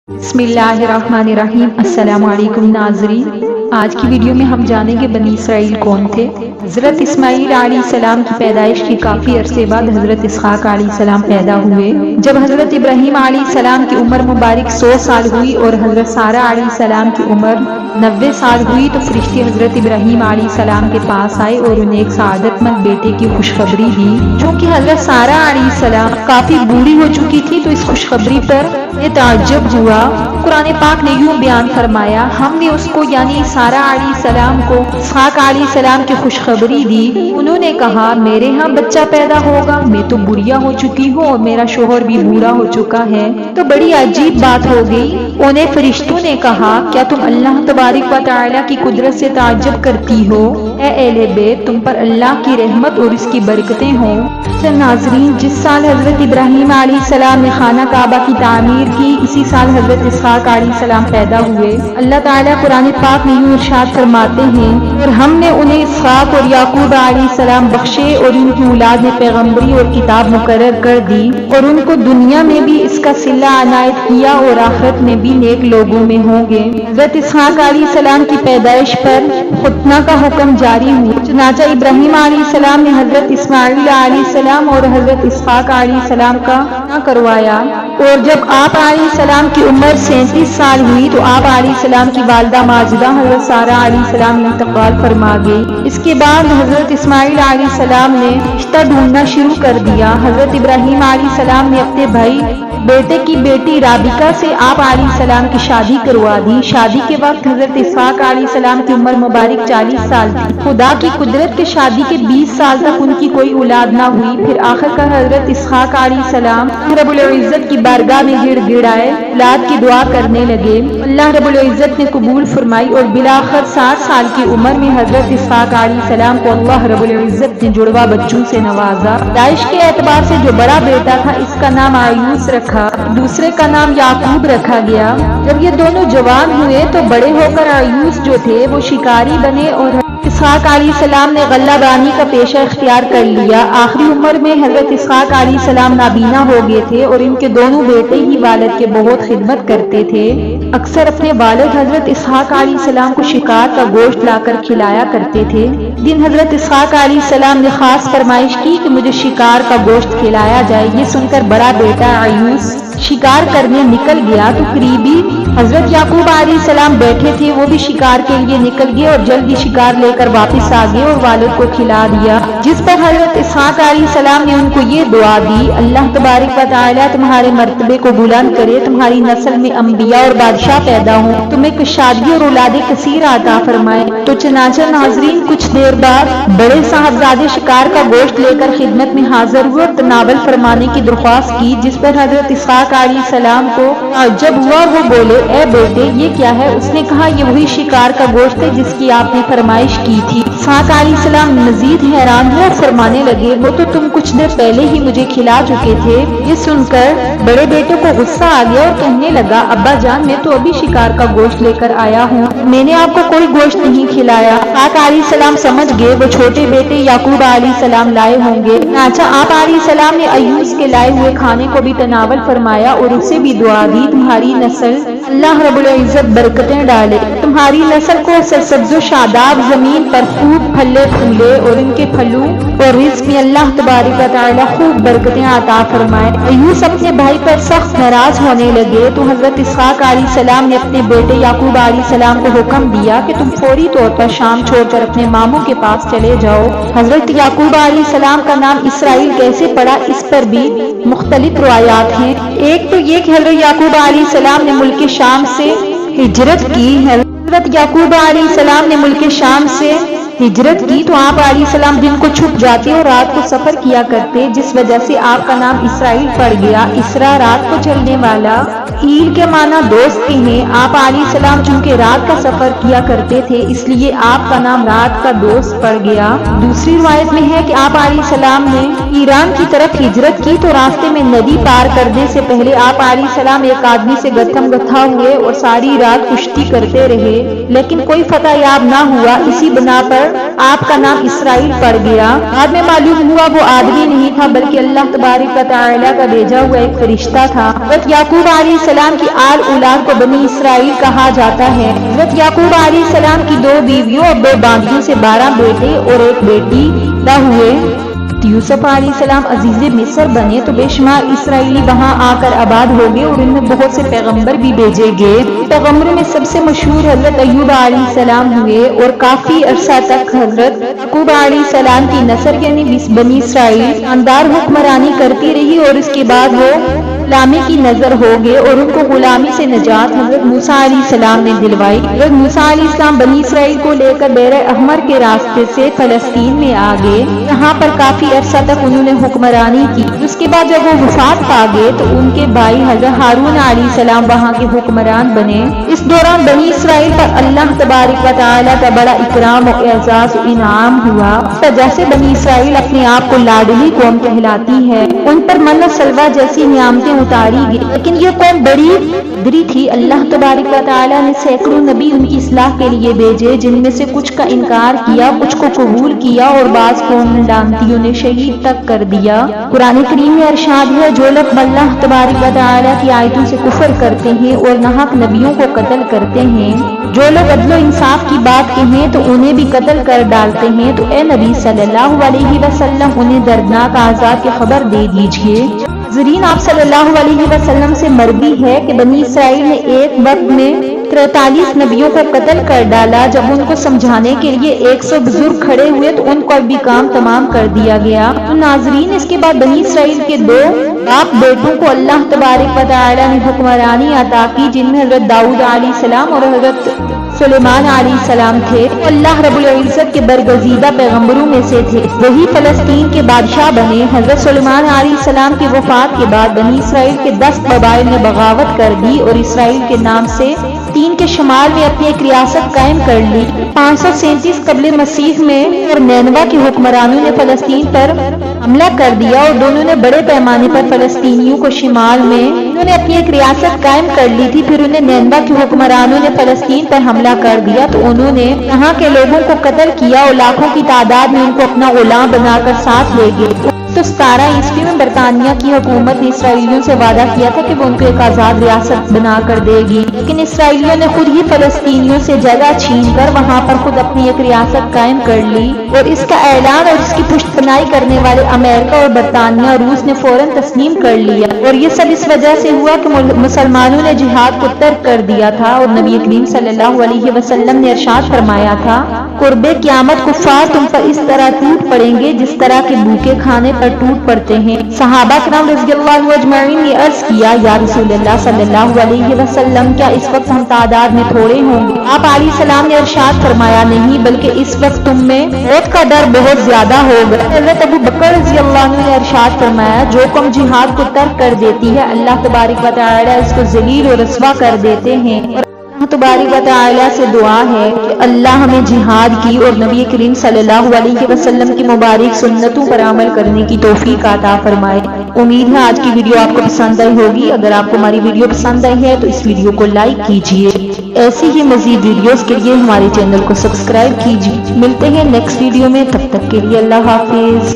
बिस्मिल्लाहिर्रहमानिर्रहीम। अस्सलाम वालेकुम नाज़रीन, आज की वीडियो में हम जानेंगे बनी इसराइल कौन थे। हज़रत इस्माईल अलैहिस्सलाम की पैदाइश के काफ़ी अरसे बाद हज़रत इसहाक अलैहिस्सलाम पैदा हुए। जब हज़रत इब्राहीम अलैहिस्सलाम की उम्र मुबारक 100 साल हुई और हज़रत सारा अलैहिस्सलाम की उम्र 90 साल हुई तो फरिश्ते हज़रत इब्राहीम अलैहिस्सलाम के पास आए और उन्हें एक सआदतमंद बेटे की खुशखबरी दी। चूँकि हज़रत सारा अलैहिस्सलाम काफ़ी बूढ़ी हो चुकी थी तो इस खुशखबरी पर ये ताज्जुब हुआ। कुरान पाक ने यूं बयान फरमाया, हमने उसको यानी सारा अलैहिस्सलाम को इसहाक अलैहिस्सलाम की खुशखबरी दी। उन्होंने कहा, मेरे यहाँ बच्चा पैदा होगा, मैं तो बुढ़िया हो चुकी हूँ और मेरा शोहर भी बूढ़ा हो चुका है। तो बड़ी अजीब बात हो गई। उन्हें फरिश्तों ने कहा, क्या तुम अल्लाह तबारक व तआला की कुदरत से ताज्जुब करती हो? ए अहले बैत, तुम पर अल्लाह की रहमत और इसकी बरकतें हों। नाज़रीन, जिस साल हज़रत इब्राहीम अलैहिस्सलाम ने खाना काबा की तामीर की, इसी साल हज़रत इसहाक अलैहिस्सलाम पैदा हुए। अल्लाह ताला कुरान पाक में यूं इरशाद फरमाते हैं, और हमने उन्हें इसहाक और याकूब अलैहिस्सलाम बख्शे और उनकी औलाद ने पैगम्बरी और किताब मुकर्रर कर दी और उनको दुनिया में भी इसका सिला अनायत किया और आखिरत में भी नेक लोगों में होंगे। हज़रत इसहाक अलैहिस्सलाम की पैदाइश पर खुतना का हुक्म जारी हुआ। चुनाचा इब्राहीम अलैहिस्सलाम ने हज़रत इस्माईल अलैहिस्सलाम और हज़रत इसहाक अलैहिस्सलाम का करवाया और जब आप अलैहिस्सलाम की उम्र 37 साल हुई तो आप अलैहिस्सलाम की वालिदा माजिदा हज़रत सारा अलैहिस्सलाम इंतकाल फरमा गई। इसके बाद हज़रत इस्माईल अलैहिस्सलाम ने रिश्ता ढूंढना शुरू कर दिया। हज़रत इब्राहीम अलैहिस्सलाम ने अपने भाई बेटे की बेटी राबिका से आप अलैहिस्सलाम की शादी करवा दी। शादी के वक्त हज़रत इसहाक अलैहिस्सलाम की उम्र मुबारक 40 साल थी। खुदा की कुदरत के शादी के 20 साल तक उनकी कोई औलाद ना हुई। फिर आखिरकार हज़रत इसहाक अलैहिस्सलाम रब्बुल इज़्ज़त की बारगाह में गिड़गिड़ाए औलाद की दुआ करने लगे। अल्लाह रब्बुल इज़्ज़त ने कबूल फरमाई और बिलाखिर 60 साल की उम्र में हज़रत इसहाक अलैहिस्सलाम को अल्लाह रब्बुल इज़्ज़त ने जुड़वा बच्चों से नवाजा। दाइश के एतबार से जो बड़ा बेटा था इसका नाम आयूस रखा, दूसरे का नाम याकूब रखा गया। जब ये दोनों जवान हुए तो बड़े होकर आयूस जो थे वो शिकारी बने और इसहाक अलैहिस्सलाम ने गल्लाबानी का पेशा इख्तियार कर लिया। आखिरी उम्र में हज़रत इसहाक अलैहिस्सलाम नाबीना हो गए थे और इनके दोनों बेटे ही वालिद के बहुत खिदमत करते थे। अक्सर अपने वालिद हज़रत इसहाक अलैहिस्सलाम को शिकार का गोश्त लाकर खिलाया करते थे। दिन हज़रत इसहाक अलैहिस्सलाम ने खास फरमाइश की कि मुझे शिकार का गोश्त खिलाया जाए। ये सुनकर बड़ा बेटा आयूस शिकार करने निकल गया तो करीबी हज़रत याकूब अलैहिस्सलाम बैठे थे, वो भी शिकार के लिए निकल गए और जल्दी शिकार लेकर वापस आ गए और वालिद को खिला दिया। जिस पर हज़रत इसहाक अलैहिस्सलाम ने उनको ये दुआ दी, अल्लाह तबारक व तआला तुम्हारे मर्तबे को बुलंद करे, तुम्हारी नस्ल में अंबिया और बादशाह पैदा हो, तुम्हें कुशादगी और औलादे कसीर अता फरमाए। तो चनाचा नाज़रीन, कुछ देर बाद बड़े साहबजादे शिकार का गोश्त लेकर खिदमत में हाजिर हुए और तनावल फरमाने की दरख्वास्त की, जिस पर हज़रत इसहाक अलैहिस्सलाम को जब हुआ वो बोले, ए बेटे ये क्या है? उसने कहा, ये वही शिकार का गोश्त है जिसकी आपने फरमाइश की थी। इसहाक अलैहिस्सलाम मजीद हैरान हुए और फरमाने लगे, वो तो तुम कुछ देर पहले ही मुझे खिला चुके थे। ये सुनकर बड़े बेटे को गुस्सा आ गया और कहने लगा, अब्बा जान, मैं तो अभी शिकार का गोश्त लेकर आया हूँ, मैंने आपको कोई गोश्त नहीं खिलाया। इसहाक अलैहिस्सलाम समझ गए वो छोटे बेटे याकूब अलैहिस्सलाम लाए होंगे। अच्छा, आप अलैहिस्सलाम ने अयूस के लाए हुए खाने को भी तनावल फरमाया और उसे भी दुआ दी, तुम्हारी नस्ल अल्लाह रब्बुल इज़्ज़त बरकतें डाले, तुम्हारी नस्ल को सरसब्ज़ो शादाब जमीन पर खूब फले फूले और इनके फलों और रिज़्क़ में अल्लाह तबारक व तआला खूब बरकतें अता फरमाए। अयूस अपने भाई पर सख्त नाराज होने लगे तो हज़रत इसहाक अलैहिस्सलाम ने अपने बेटे याकूब अलैहिस्सलाम को हुक्म दिया कि तुम फौरी तौर पर शाम छोड़कर अपने मामू के पास चले जाओ। हज़रत याकूब अलैहिस्सलाम का नाम इसराइल कैसे पड़ा, इस पर भी मुख्तलिफ रवायात हैं। एक तो ये कि हज़रत याकूब अलैहिस्सलाम ने मुल्क शाम से हिजरत की। हज़रत याकूब अलैहिस्सलाम ने मुल्क शाम से हिजरत की तो आप अलैहिस्सलाम दिन को छुप जाते और रात को सफर किया करते, जिस वजह से आपका नाम इसराइल पड़ गया। इसरा रात को चलने वाला, ईल के माना दोस्त के हैं। आप अलैहिस्सलाम चूंकि रात का सफर किया करते थे इसलिए आपका नाम रात का दोस्त पड़ गया। दूसरी रिवायत में है कि आप अलैहिस्सलाम ने ईरान की तरफ हिजरत की तो रास्ते में नदी पार करने से पहले आप अलैहिस्सलाम एक आदमी से गत्थम गत्था हुए और सारी रात कुश्ती करते रहे, लेकिन कोई फतह याब ना हुआ। इसी बना पर आपका नाम इसराइल पड़ गया। बाद में मालूम हुआ वो आदमी नहीं था बल्कि अल्लाह तबारक व तआला का भेजा हुआ एक फरिश्ता था। हज़रत याकूब अलैहिस्सलाम السلام کی آل اولاد کو بنی اسرائیل کہا جاتا ہے۔ حضرت یعقوب علیہ السلام کی 2 بیویوں اور 2 باندیوں سے 12 بیٹے اور 1 بیٹی پیدا ہوئے۔ یوسف علیہ السلام عزیز مصر بنے تو بے شمار اسرائیلی وہاں آ کر آباد ہو گئے اور ان میں بہت سے پیغمبر بھی بھیجے گئے۔ پیغمبروں میں سب سے مشہور حضرت ایوب علیہ السلام ہوئے اور کافی عرصہ تک حضرت یعقوب علیہ السلام کی نسل یعنی بنی اسرائیل شاندار حکمرانی کرتی رہی اور اس کے بعد وہ غلامی کی نظر ہو گئے اور ان کو غلامی سے نجات حضرت موسیٰ علیہ السلام نے دلوائی۔ حضرت موسیٰ علیہ السلام بنی اسرائیل کو لے کر بحر احمر کے راستے سے فلسطین میں آ گئے۔ یہاں پر کافی عرصہ تک انہوں نے حکمرانی کی۔ اس کے بعد جب وہ وفات پا گئے تو ان کے بھائی حضرت ہارون علیہ السلام وہاں کے حکمران بنے۔ اس دوران بنی اسرائیل پر اللہ تبارک و تعالیٰ کا بڑا اکرام و اعزاز و انعام ہوا۔ اس وجہ سے بنی اسرائیل اپنے آپ کو لاڈلی قوم کہلاتی ہے۔ ان پر من و سلوہ جیسی نعمتیں اتاری گئی، لیکن یہ قوم بڑی دری تھی۔ اللہ تبارک و تعالیٰ نے سینکڑوں نبی ان کی اصلاح کے لیے بھیجے، جن میں سے کچھ کا انکار کیا، کچھ کو قبول کیا اور بعض قوم لعنتیوں نے شہید تک کر دیا۔ قرآن کریم میں ارشاد ہے، جو لوگ اللہ تبارک و تعالیٰ کی آیتوں سے کفر کرتے ہیں اور ناحق نبیوں کو قتل کرتے ہیں، جو لوگ عدل و انصاف کی بات کہیں تو انہیں بھی قتل کر ڈالتے ہیں، تو اے نبی صلی اللہ علیہ وسلم انہیں دردناک عذاب کی خبر دے دیجیے۔ حضرین، آپ صلی اللہ علیہ وسلم سے مروی ہے کہ بنی اسرائیل نے ایک وقت میں 43 نبیوں کو قتل کر ڈالا۔ جب ان کو سمجھانے کے لیے 100 بزرگ کھڑے ہوئے تو ان کو بھی کام تمام کر دیا گیا۔ تو ناظرین، اس کے بعد بنی اسرائیل کے 2 باپ بیٹوں کو اللہ تبارک و تعالیٰ نے حکمرانی عطا کی، جن میں حضرت داؤد علیہ السلام اور حضرت سلیمان علیہ السلام تھے۔ اللہ رب العزت کے برگزیدہ پیغمبروں میں سے تھے۔ وہی فلسطین کے بادشاہ بنے۔ حضرت سلیمان علیہ السلام کی وفات کے بعد بنی اسرائیل کے 10 قبائل نے بغاوت کر دی اور اسرائیل کے نام سے چین کے شمال میں اپنی ایک ریاست قائم کر لی۔ 537 قبل مسیح میں اور نینوا کے حکمرانوں نے فلسطین پر حملہ کر دیا اور دونوں نے بڑے پیمانے پر فلسطینیوں کو شمال میں انہوں نے اپنی ایک ریاست قائم کر لی تھی۔ پھر انہیں نینوا کے حکمرانوں نے فلسطین پر حملہ کر دیا تو انہوں نے یہاں کے لوگوں کو قتل کیا اور لاکھوں کی تعداد میں ان کو اپنا غلام بنا کر ساتھ لے گئے۔ 17 عیسوی میں برطانیہ کی حکومت نے اسرائیلیوں سے وعدہ کیا تھا کہ وہ ان کو ایک آزاد ریاست بنا کر دے گی، لیکن اسرائیلیوں نے خود ہی فلسطینیوں سے جگہ چھین کر وہاں پر خود اپنی ایک ریاست قائم کر لی، اور اس کا اعلان اور اس کی پشت پناہی کرنے والے امریکہ اور برطانیہ اور روس نے فوراً تسلیم کر لیا۔ اور یہ سب اس وجہ سے ہوا کہ مسلمانوں نے جہاد کو ترک کر دیا تھا، اور نبی کریم صلی اللہ علیہ وسلم نے ارشاد فرمایا تھا، قرب قیامت کفار تم پر اس طرح ٹوٹ پڑیں گے جس طرح کے بھوکے کھانے پر ٹوٹ پڑتے ہیں۔ صحابہ کرام رضی اللہ اجمعین نے عرض کیا، یا رسول اللہ صلی اللہ علیہ وسلم، کیا اس وقت ہم تعداد میں تھوڑے ہوں گے؟ آپ علیہ السلام نے ارشاد فرمایا، نہیں، بلکہ اس وقت تم میں موت کا ڈر بہت زیادہ ہوگا۔ حضرت ابو بکر رضی اللہ عنہ نے ارشاد فرمایا، جو قوم جہاد کو ترک کر دیتی ہے اللہ تبارک و تعالی اس کو ذلیل و رسوا کر دیتے ہیں۔ اللہ تبارک و تعالیٰ سے دعا ہے کہ اللہ ہمیں جہاد کی اور نبی کریم صلی اللہ علیہ وسلم کی مبارک سنتوں پر عمل کرنے کی توفیق عطا فرمائے۔ امید ہے آج کی ویڈیو آپ کو پسند آئی ہوگی۔ اگر آپ کو ہماری ویڈیو پسند آئی ہے تو اس ویڈیو کو لائک کیجیے۔ ایسی ہی مزید ویڈیوز کے لیے ہمارے چینل کو سبسکرائب کیجیے۔ ملتے ہیں نیکسٹ ویڈیو میں، تب تک کے لیے اللہ حافظ۔